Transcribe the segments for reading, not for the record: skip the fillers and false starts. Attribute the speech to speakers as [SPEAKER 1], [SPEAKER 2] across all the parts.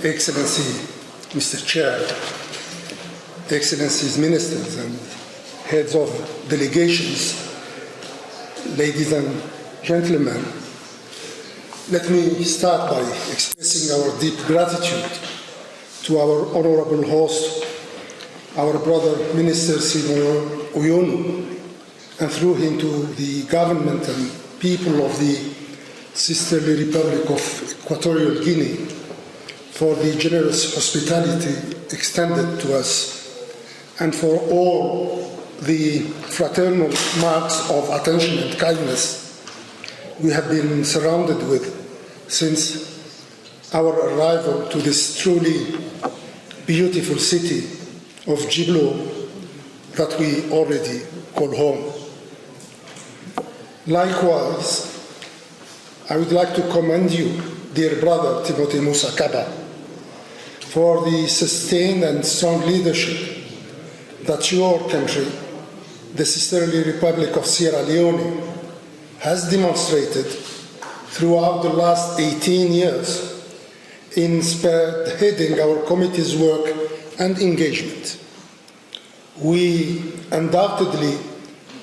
[SPEAKER 1] Excellency, Mr. Chair, Excellencies, Ministers and Heads of Delegations, ladies and gentlemen, let me start by expressing our deep gratitude to our honorable host, our brother Minister Simon Oyonu, and through him to the government and people of the Sisterly Republic of Equatorial Guinea for the generous hospitality extended to us and for all the fraternal marks of attention and kindness we have been surrounded with since our arrival to this truly beautiful city of Jiblo that we already call home. Likewise, I would like to commend you, dear brother Timothy Musa Kaba, for the sustained and strong leadership that your country, the Sisterly Republic of Sierra Leone, has demonstrated throughout the last 18 years in spearheading our committee's work and engagement. We undoubtedly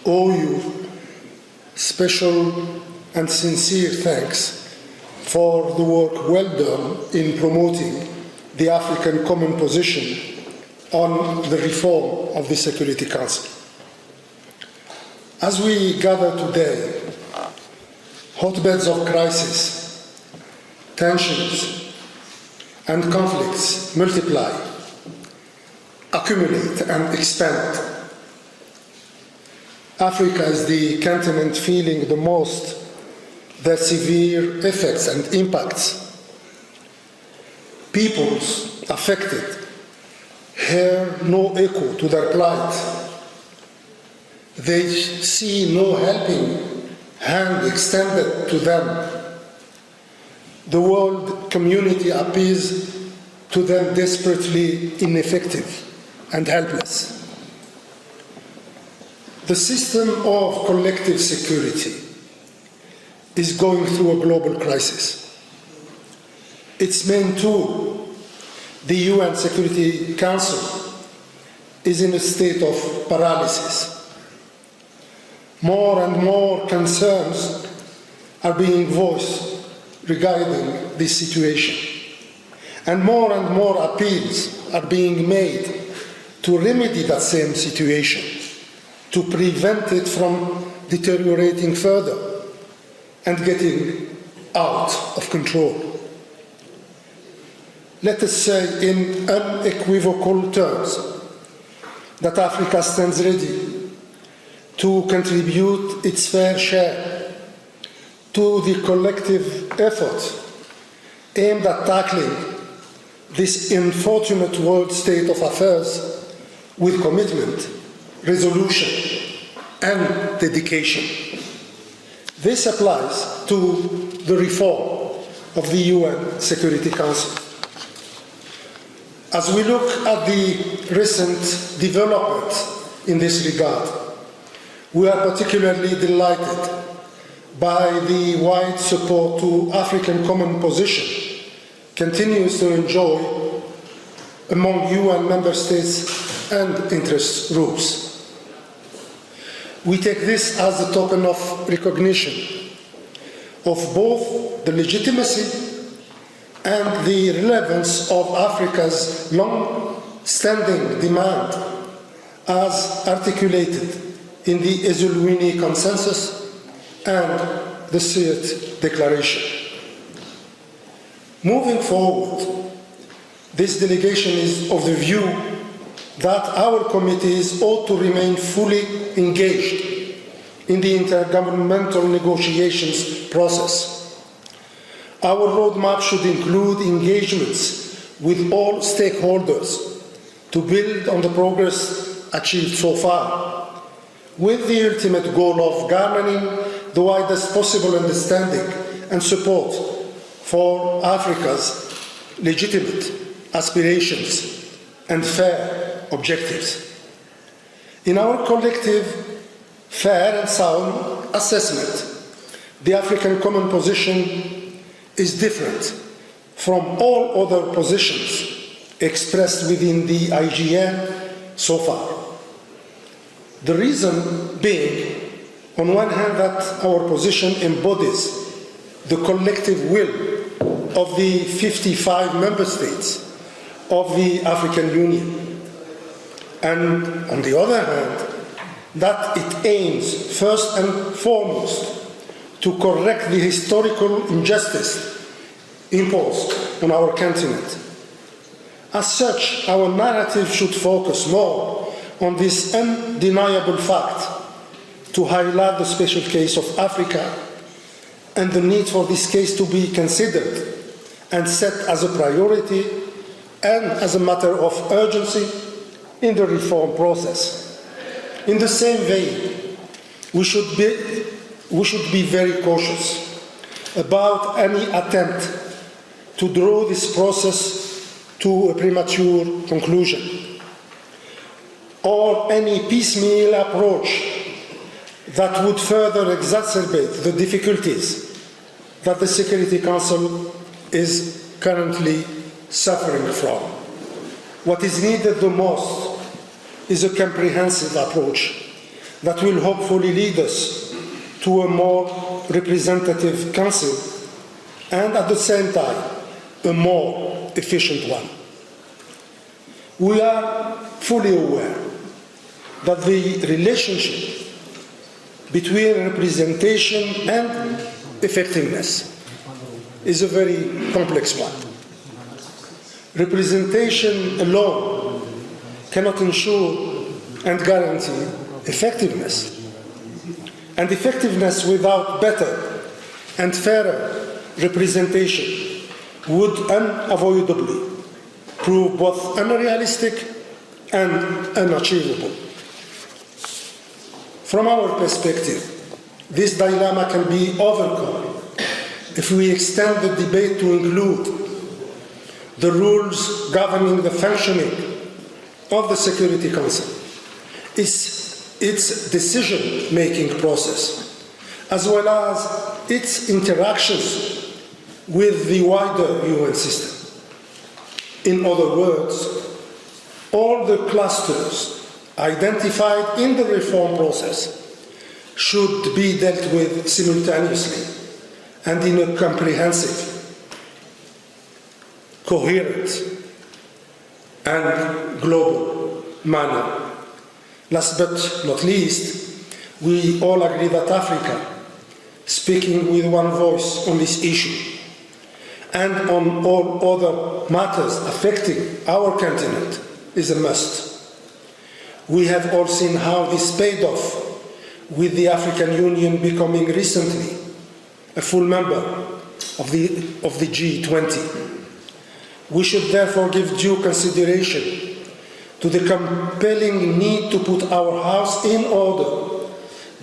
[SPEAKER 1] owe you special and sincere thanks for the work well done in promoting the African Common Position on the reform of the Security Council. As we gather today, hotbeds of crisis, tensions, and conflicts multiply, accumulate, and expand. Africa is the continent feeling the most the severe effects and impacts. Peoples affected hear no echo to their plight. They see no helping hand extended to them. The world community appears to them desperately ineffective and helpless. The system of collective security is going through a global crisis. Its main tool, the UN Security Council, is in a state of paralysis. More and more concerns are being voiced regarding this situation, and more appeals are being made to remedy that same situation, to prevent it from deteriorating further and getting out of control. Let us say in unequivocal terms that Africa stands ready to contribute its fair share to the collective effort aimed at tackling this unfortunate world state of affairs with commitment, resolution, and dedication. This applies to the reform of the UN Security Council. As we look at the recent developments in this regard, we are particularly delighted by the wide support to African Common Position continues to enjoy among UN member states and interest groups. We take this as a token of recognition of both the legitimacy and the relevance of Africa's long-standing demand as articulated in the Ezulwini Consensus and the Sirte Declaration. Moving forward, this delegation is of the view that our committees ought to remain fully engaged in the intergovernmental negotiations process. Our roadmap should include engagements with all stakeholders to build on the progress achieved so far, with the ultimate goal of garnering the widest possible understanding and support for Africa's legitimate aspirations and fair objectives. In our collective, fair and sound assessment, the African Common Position is different from all other positions expressed within the IGN so far. The reason being, on one hand, that our position embodies the collective will of the 55 member states of the African Union, and on the other hand, that it aims first and foremost to correct the historical injustice imposed on our continent. As such, our narrative should focus more on this undeniable fact to highlight the special case of Africa and the need for this case to be considered and set as a priority and as a matter of urgency in the reform process. In the same vein, we should be very cautious about any attempt to draw this process to a premature conclusion, or any piecemeal approach that would further exacerbate the difficulties that the Security Council is currently suffering from. What is needed the most is a comprehensive approach that will hopefully lead us to a more representative council and at the same time a more efficient one. We are fully aware that the relationship between representation and effectiveness is a very complex one. Representation alone cannot ensure and guarantee effectiveness. And effectiveness without better and fairer representation would unavoidably prove both unrealistic and unachievable. From our perspective, this dilemma can be overcome if we extend the debate to include the rules governing the functioning of the Security Council, its decision-making process, as well as its interactions with the wider UN system. In other words, all the clusters identified in the reform process should be dealt with simultaneously and in a comprehensive, coherent, and global manner. Last but not least, we all agree that Africa, speaking with one voice on this issue and on all other matters affecting our continent, is a must. We have all seen how this paid off, with the African Union becoming recently a full member of the G20. We should therefore give due consideration to the compelling need to put our house in order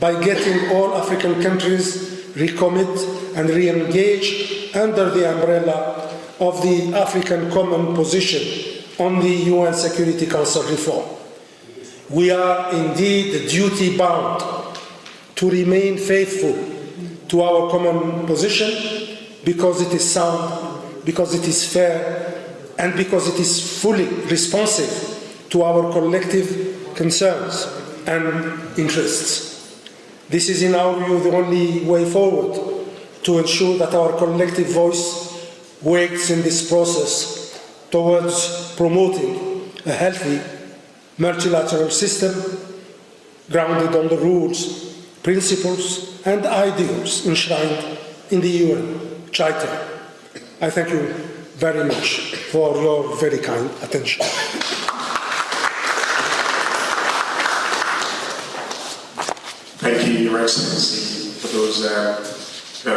[SPEAKER 1] by getting all African countries recommit and re-engage under the umbrella of the African Common Position on the UN Security Council reform. We are indeed duty-bound to remain faithful to our common position because it is sound, because it is fair, and because it is fully responsive to our collective concerns and interests. This is, in our view, the only way forward to ensure that our collective voice works in this process towards promoting a healthy multilateral system grounded on the rules, principles, and ideals enshrined in the UN Charter. I thank you very much for your very kind attention.
[SPEAKER 2] Thank you, Your Excellency, for those